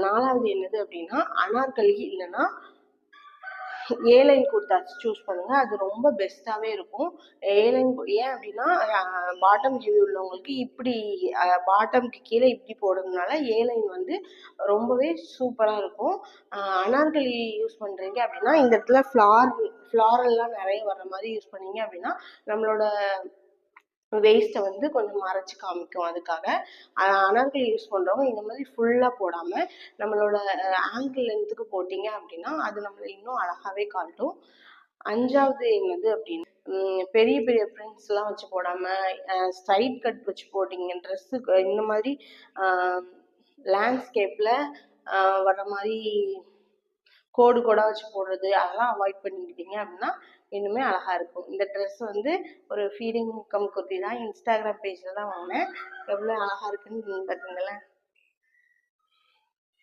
4வது என்னது அப்படின்னா அனார்கலி இல்லைன்னா ஏலைன் குர்தா சூஸ் பண்ணுங்க. அது ரொம்ப பெஸ்ட்டாகவே இருக்கும். ஏலைன் ஏன் அப்படின்னா பாட்டம் ஹெவி உள்ளவங்களுக்கு இப்படி பாட்டம்க்கு கீழே இப்படி போடுறதுனால ஏலைன் வந்து ரொம்பவே சூப்பராக இருக்கும். அனார்கலி யூஸ் பண்ணுறீங்க அப்படின்னா இந்த இடத்துல ஃப்ளாரல்லாம் நிறைய வர்ற மாதிரி யூஸ் பண்ணீங்க அப்படின்னா நம்மளோட வேஸ்ட்டை வந்து கொஞ்சம் மறைச்சு காமிக்கும். அதுக்காக அனார்கலி யூஸ் பண்ணுறவங்க இந்த மாதிரி ஃபுல்லாக போடாமல் நம்மளோட ஆங்கிள் லென்த்துக்கு போட்டிங்க அப்படின்னா அது நம்மளை இன்னும் அழகாகவே காட்டும். 5வது என்னது அப்படின்னா பெரிய பெரிய பிரிண்ட்ஸ்லாம் வச்சு போடாமல் ஸ்ட்ரைட் கட் வச்சு போட்டிங்க ட்ரெஸ்ஸுக்கு இந்த மாதிரி லேண்ட்ஸ்கேப்பில் வர்ற மாதிரி கோடு கோடாக வச்சு போடுறது அதெல்லாம் அவாய்ட் பண்ணிக்கிட்டீங்க அப்படின்னா இன்னுமே அழகாக இருக்கும். இந்த ட்ரெஸ் வந்து ஒரு ஃபீடிங் கம் குர்த்தி தான். இன்ஸ்டாகிராம் பேஜில் தான் வாங்கினேன். எவ்வளோ அழகாக இருக்குன்னு பார்த்தீங்களேன்.